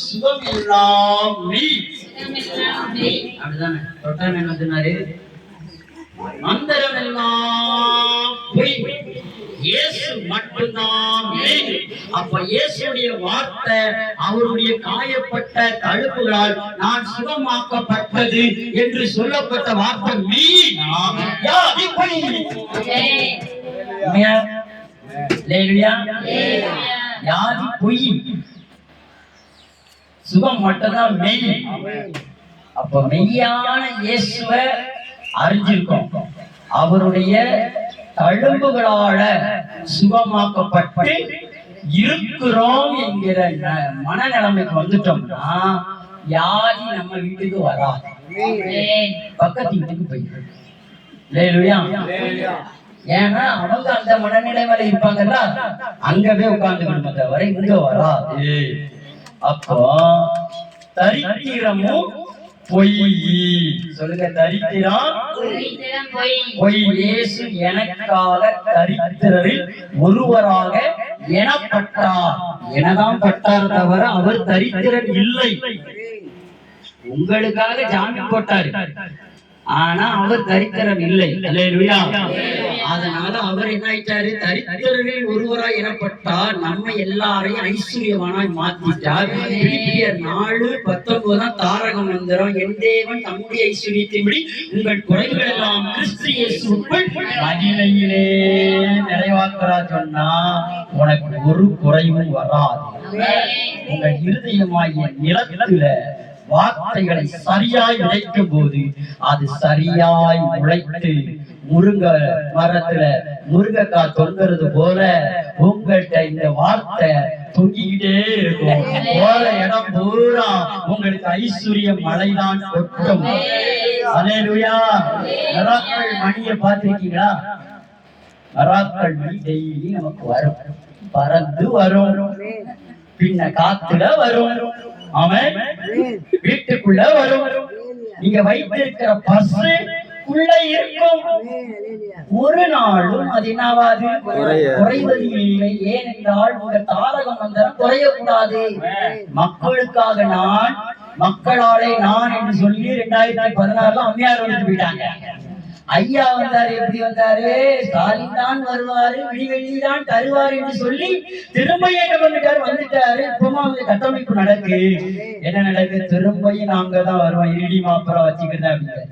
சுகமெல்லாம் மெய். அப்படிதானே? தொட்டான் என்ன சொன்னாரு? மந்திரம் எல்லாம் பொய், இயேசு மட்டும்தான் மெய். அப்ப இயேசுடைய வார்த்தை, அவருடைய காயப்பட்ட தழும்புகளால் நான் சுகமாக்கப்பட்டது என்று சொல்லப்பட்ட வார்த்தை மெய். வியாதி பொய். வியாதி பொய், சுகம் மட்டும்தான் மெய். அப்ப மெய்யான இயேசுவை அறிஞ்சிருக்கோம். அவருடைய தழும்புகளால சுகமாக்கப்பட்டு இருக்கிறோம் என்கிற மனநிலைமைக்கு வந்துட்டோம்னா வியாதி நம்ம வீட்டுக்கு வராது, பக்கத்து வீட்டுக்கு போயிடும். ஏன்னா அவங்க அந்த மனநிலைமையில இருப்பாங்கல்ல, அங்கவே உட்கார்ந்து தவிர இங்க வராது. அப்போ தரித்திரமும் பொய். சொல்லுங்க, தரித்திரம் பொய். இயேசு எனக்காக தரித்திரரில் ஒருவராக எனப்பட்டார். எனதான் பட்டார் தவிர அவர் தரித்திரர் இல்லை. உங்களுக்காக ஜாமீன் போட்டாரு, ஆனா அவர் தரித்திரம் இல்லை. அல்லேலூயா. அதனால அவர் என்ன ஆயிட்டாரு? தரித்திரரில் ஒருவராய் எனப்பட்டார். நம்ம எல்லாரையும் ஐஸ்வர்யவானாய் மாத்திட்டார். பிலிப்பியர் 4:19 தாரக மந்திரம். என் தேவன் தம்முடைய ஐஸ்வர்யத்தின்படி உங்கள் குறைகள் எல்லாம் கிறிஸ்து இயேசுவுக்குள் மகிமையிலே நிறைவாக்குறார் சொன்னா உனக்கு ஒரு குறைவும் வராது. உங்கள் இருதயமாகிய நிலத்துல வார்த்தைகளை சரியாய் விளைக்கும் போது அது சரியாய் உழைத்து முருங்க மரத்துல முருங்கக்காய் தொங்குறது போல உங்கள்கிட்ட இந்த வார்த்தை தொங்கிக்கிட்டே இருக்கும். போற இடம் பூரா உங்களுக்கு ஐஸ்வர்ய மழைதான் கொட்டும். அல்லேலூயா. மராக்கள் மணியை பார்த்திருக்கீங்களா? மராக்கள் மணி டெய்லி நமக்கு வரும், பறந்து வரும், பின்ன காத்துல வரும், அவன் வீட்டுக்குள்ள வரும். நீங்க வைத்திருக்கிற பசுக்குள்ள இருக்கும். ஒரு நாளும் அது என்னாவது குறைவது இல்லை. ஏனென்றால் உங்க தாரக மந்திரம் குறையக்கூடாது. மக்களுக்காக நான், மக்களாலே நான் என்று சொல்லி 2016 அம்மையார் வந்துட்டு போயிட்டாங்க. ஐயா வந்தாரு. எப்படி வந்தாரு? ஸ்டாலின் தான் வருவாரு, விடிவெள்ளி தான் தருவாரு என்று சொல்லி திரும்ப என்ன பண்ணிட்டாரு? வந்துட்டாரு. இப்பமா கட்டமைப்பு நடக்கு. என்ன நடக்கு? திரும்பியும் நாங்க தான் வருவோம், இருடி மாப்பிள வச்சுக்கிறதா அப்படின்னு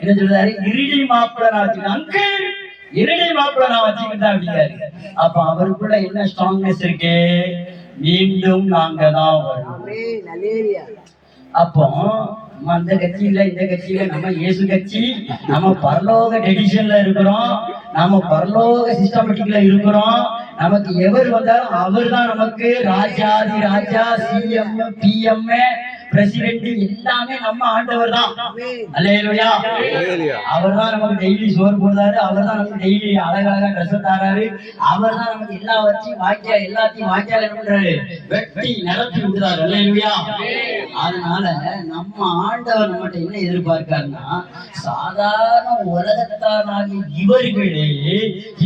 என்ன சொல்றாரு? இருடி மாப்பிள நான் வச்சுக்கிறேன் அங்கிள், இருடி மாப்பிள நான் வச்சுக்கிறதா அப்படிங்காரு. அப்ப அவருக்குள்ள என்ன ஸ்ட்ராங்னஸ் இருக்கு? மீண்டும் நாங்க தான் வருவோம். அப்போ அந்த கட்சி இல்ல, இந்த கட்சி இல்ல, நம்ம இயேசு கட்சி, நம்ம பரலோக டெடிஷன்ல இருக்கிறோம், நம்ம பரலோக சிஸ்டமேட்டிக்ல இருக்கிறோம். நமக்கு எவர் வந்தாலும் அவர் தான் நமக்கு ராஜாதி ராஜா, சிஎம், பிஎம், பிரசிடென்ட் எல்லாமே நம்ம ஆண்டவர் தான். அல்லேலூயா. அவர் தான் நமக்கு டெய்லி சோறு போடுறாரு, அவர் தான் நமக்கு டெய்லி அழகழகா ட்ரெஸ் தாராரு, அவர் தான் நமக்கு எல்லாத்தையும் வாய்க்கால் என்ன பண்றாரு? வெட்டி நிரப்பி விடுறாரு. அல்லேலூயா. அதனால நம்ம ஆண்டவர் நம்மகிட்ட என்ன எதிர்பார்க்காருன்னா, சாதாரண உலகத்தாராகிய இவர்களே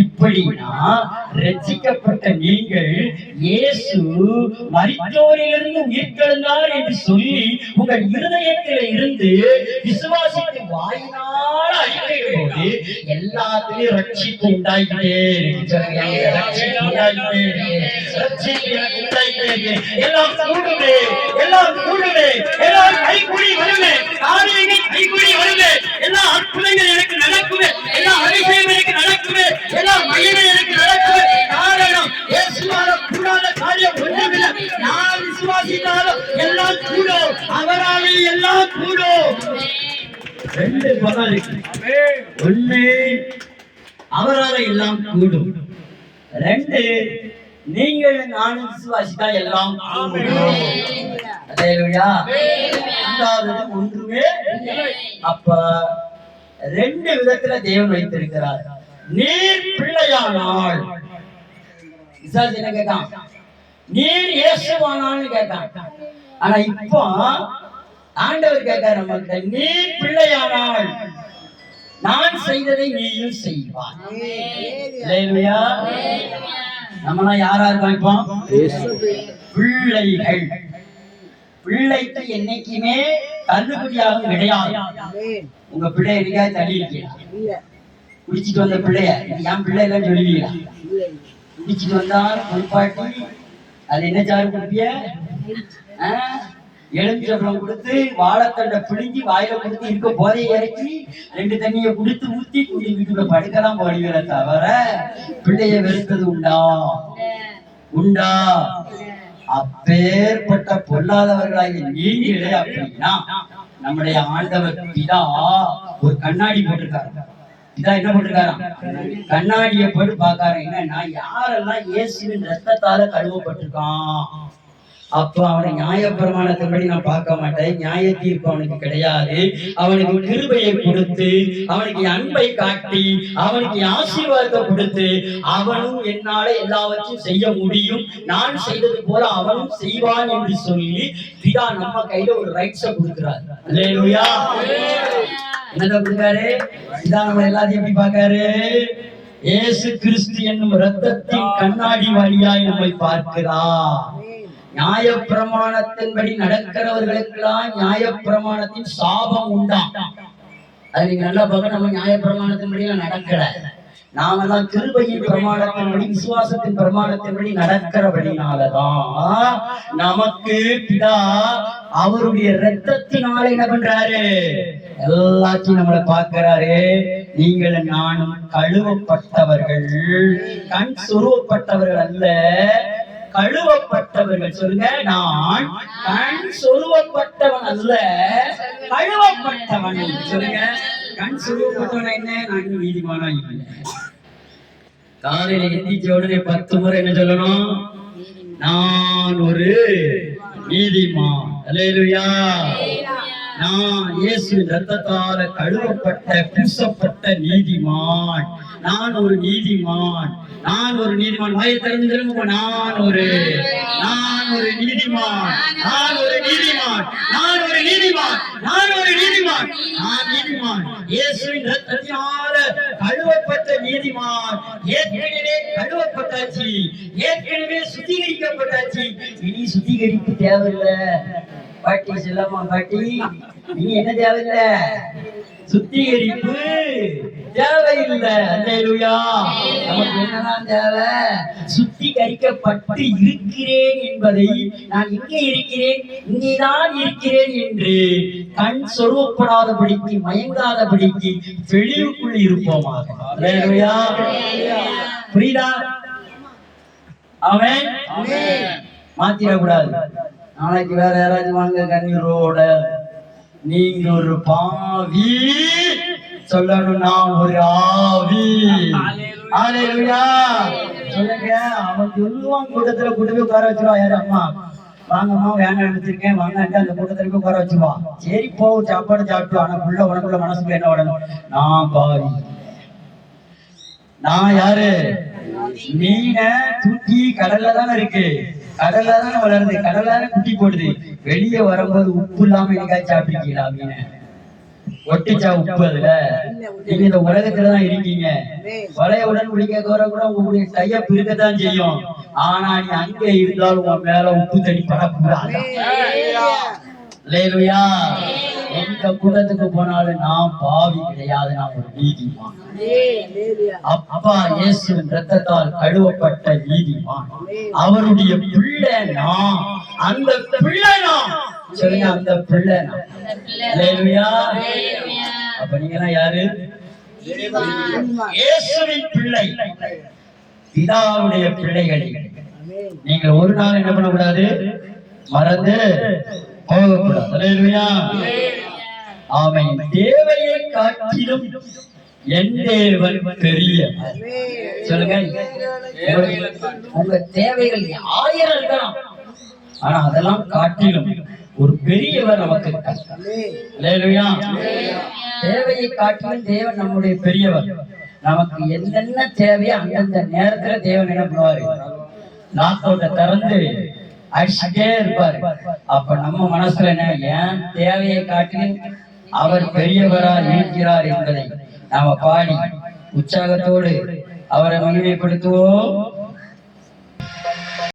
இப்படின்னா ரட்சிக்கப்பட்ட நீங்கள் இயேசு மரித்தோரிலிருந்து உயிர்த்தெழுந்தார் என்று சொல்லி உங்கள் இருதயத்தில் இருந்து விசுவாசித்து வாயினால் அறிக்கையிடும் போது எல்லாத்திலையும் ரட்சிப்பு உண்டாகிட்டே இருக்கு. எல்லாம் கூடுமே, எல்லாம் கூடுமே, எல்லாம் கைகூடி வருமே, காரியங்கள் கைகூடி வருமே, எல்லா அற்புதங்கள் எனக்கு நடக்குமே, எல்லா அதிசயம் எனக்கு நடக்குமே, எல்லா மகிமை எனக்கு நடக்குமே. காரணம் இயேசுவால கூடாத காரியம் ஒன்றுமில்லை. நான் விசுவாசித்தாலும் எல்லாம் கூடும், அவராலே எல்லாம் கூடும். ரெண்டு பதம் இருக்கு. ஒண்ணு, அவரால எல்லாம் கூடும். ரெண்டு, நீங்கள் நானும் விசுவாசித்தா எல்லாம் கூடும். அல்லேலூயா. ஒன்றுமே. அப்ப ரெண்டு விதத்துல தேவன் வைத்திருக்கிறார். நீர் பிள்ளையானால் என்ன கேட்டான்? நீர் இயேசுவானான்னு கேட்டான். ஆனா இப்போ ஆண்டவர் கேட்டார் நம்மகிட்ட, நீர் பிள்ளையானால் நான் செய்ததை நீயும் செய்வாய். அல்லேலூயா. நம்மலாம் யாரா இருக்கோம் இப்போ? பிள்ளைகள். பிள்ளைக்கு என்னைக்குமே தள்ளுபடியாகவும் கிடையாது. உங்க பிள்ளை என்னைக்காவது தள்ளி இருக்கீங்களா? குடிச்சிட்டு வந்த பிள்ளைய என் பிள்ளை எல்லாம் சொல்லுவீங்களா? குடிச்சிட்டு வந்தா குளிப்பாட்டி அது என்ன சாறு குடிப்பிய? எலுமிச்சம்பழம் கொடுத்து வாழைத்தண்டை பிழிஞ்சி வாயில கொடுத்து இருக்க போதையை இறக்கி 2 தண்ணியை கொடுத்து ஊத்தி குடி வீட்டுல படுக்கலாம் போடுவீங்கள தவிர பிள்ளைய வெறுத்தது உண்டா? உண்டா? அப்பேற்பட்ட பொல்லாதவர்களாகி நீங்களே அப்படின்னா நம்முடைய ஆண்டவர் பிதா ஒரு கண்ணாடி போட்டிருக்காரு. பிதா என்ன போட்டிருக்காராம்? கண்ணாடியை போட்டு பாக்காரு. என்னன்னா யாரெல்லாம் இயேசுவின் ரத்தத்தால கழுவப்பட்டிருக்கான். அப்ப அவனை நியாயப்பிரமாணத்தின்படி நான் பார்க்க மாட்டேன். நியாய தீர்ப்பு அவனுக்கு கிடையாது. அவனுக்கு கிருபையை கொடுத்து அவனுக்கு அன்பை காட்டி அவனுக்கு ஆசீர்வாதத்தை கொடுத்து அவனும் என்னால எல்லாவற்றையும் செய்ய முடியும், நான் செய்தது போல அவனும் செய்வான் என்று சொல்லி பிதா நம்ம கையில ஒரு ரைட்ஸை கொடுக்கிறார். அல்லேலூயா. என்னதான் கொடுக்காரு? பிதா நம்ம எல்லாத்தையும் எப்படி பார்க்காரு? இயேசு கிறிஸ்து என்னும் ரத்தத்தின் கண்ணாடி வழியாய் நம்மை பார்க்கிறார். நியாய பிரமாணத்தின்படி நடக்கிறவர்களுக்கெல்லாம் நியாய பிரமாணத்தின் சாபம் உண்டாம். அது நீங்க நல்லா பார்க்க. நம்ம நியாய பிரமாணத்தின்படி நடக்கல. நாமெல்லாம் கிருபையின் பிரமாணத்தின்படி விசுவாசத்தின் பிரமாணத்தின்படி நடக்கிறபடினாலதான் நமக்கு பிதா அவருடைய இரத்தத்தினால என்ன பண்றாரு? எல்லாத்தையும் நம்மளை பார்க்கிறாரு. நீங்கள் நானும் கழுவப்பட்டவர்கள், கண் சொருவப்பட்டவர்கள் அல்ல, கழுவப்பட்டவர்கள். சொல்லுங்க, நான் கண் சொருவப்பட்டவன் அல்ல, கழுவப்பட்டவன். சொல்லுங்க, கண் சொருவப்பட்டவன் என்ன? நான் இன்னும் நீதிமானா இல்லை. காலையில எந்திரிச்ச உடனே 10 முறை என்ன சொல்லணும்? நான் ஒரு நீதிமான். அல்லேலூயா. நான் இயேசுவின் ரத்தத்தால கழுவப்பட்ட பூசப்பட்ட நீதிமான். நான் ஒரு நீதிமான். நான் ஒரு நீதிமான். வாயை திறந்து சொல்லுங்க, நான் ஒரு நீதிமான். நான் ஒரு நீதிமான். நான் ஒரு நீதிமான். நான் ஒரு நீதிமான். நான் நீதிமான். இயேசுவின் ரத்தத்தினால கழுவப்பட்ட நீதிமான். ஏற்கனவே கழுவப்பட்டாச்சு, ஏற்கனவே சுத்திகரிக்கப்பட்டாச்சு. இனி சுத்திகரிப்பு தேவையில்லை. பாட்டி செல்லம்மா, பாட்டி நீ என்ன தேவையில்லை? சுத்திகரிப்பு தேவையில்லை. அல்லேலூயா. நமக்கு என்னதான் தேவை? சுத்திகரிக்கப்பட்டு இருக்கிறேன் என்பதை, நான் எங்கே இருக்கிறேன், இங்கேதான் இருக்கிறேன் என்று கண் சொருவப்படாதபடிக்கு, மயங்காதபடிக்கு தெளிவுக்குள் இருப்போமாக. அல்லேலூயா. புரியுதா? அவன் மாத்திரக்கூடாது. நாளைக்கு வேற யாராச்சும் வாங்க கண்ணீரோட, நீங்க ஒரு பாவி சொல்லணும், நான் ஒரு ஆவி. அல்லேலூயா. சொல்லுங்க. அவன் சொல்லுவான், கூட்டத்துல கூட்டமே உட்கார வச்சிருவா. யாரு? அம்மா வாங்கம்மா, வேண்டாம் நினைச்சிருக்கேன் வாங்க, அந்த கூட்டத்துல போய் உட்கார வச்சுவா. சரி போ, சாப்பாடு சாப்பிட்டு. ஆனா புள்ள உனக்குள்ள மனசுக்குள்ள என்ன உடனும்? நான் பாவி. நான் யாரு? மீன தூக்கி கடல்ல தானே இருக்கு, கடல்ல தானே வளருது, கடல்ல தானே குட்டி போடுது. வெளியே வரும்போது உப்பு இல்லாம எனக்காச்சும் சாப்பிட்டுருக்கீங்களா? மீனை ஒட்டிச்சா உப்பு? அதுல நீங்க இந்த உலகத்துலதான் இருக்கீங்க. வளையவுடன் குடிக்க கூட உங்களுடைய கையப்பு இருக்கத்தான் செய்யும். ஆனா நீ அங்க இருந்தாலும் உன் மேல உப்பு தண்ணி படக்கூடாது. அல்லேலூயா. எந்த கூட்டத்துக்கு போனாலும் நான் பாவி கிடையாது, நான் ஒரு நீதிமான். அப்பா இயேசுவின் ரத்தத்தால் கழுவப்பட்ட நீதிமான். அவருடைய பிள்ளை நான். அந்த பிள்ளை நான். சொல்லுங்க, அந்த பிள்ளை நான். அல்லேலூயா. அப்ப நீங்க எல்லாம் யாரு? இயேசுவின் பிள்ளை, பிதாவுடைய பிள்ளைகள். நீங்க ஒரு நாள் என்ன பண்ணக்கூடாது? மறந்து போகக்கூடாது. அல்லேலூயா. ஆமென். தேவையை காட்டிலும் என் தேவன் பெரிய. சொல்லுங்க, உங்க தேவைகள் 1000 இருக்கலாம், ஆனா அதெல்லாம் காட்டிலும் ஒரு பெரியவர் நமக்கு இருக்கார். அல்லேலூயா. தேவையை காட்டிலும் தேவன் நம்முடைய பெரியவர். நமக்கு என்னென்ன தேவையோ அந்தந்த நேரத்துல தேவன் என்ன பண்ணுவாரு? நாக்கோட்டை திறந்து அடிச்சுட்டே இருப்பாரு. அப்ப நம்ம மனசுல என்ன? ஏன் தேவையை காட்டிலும் அவர் பெரியவரா இருக்கிறார் என்பதை நாம பாடி உற்சாகத்தோடு அவரை மகிமைப்படுத்துவோம்.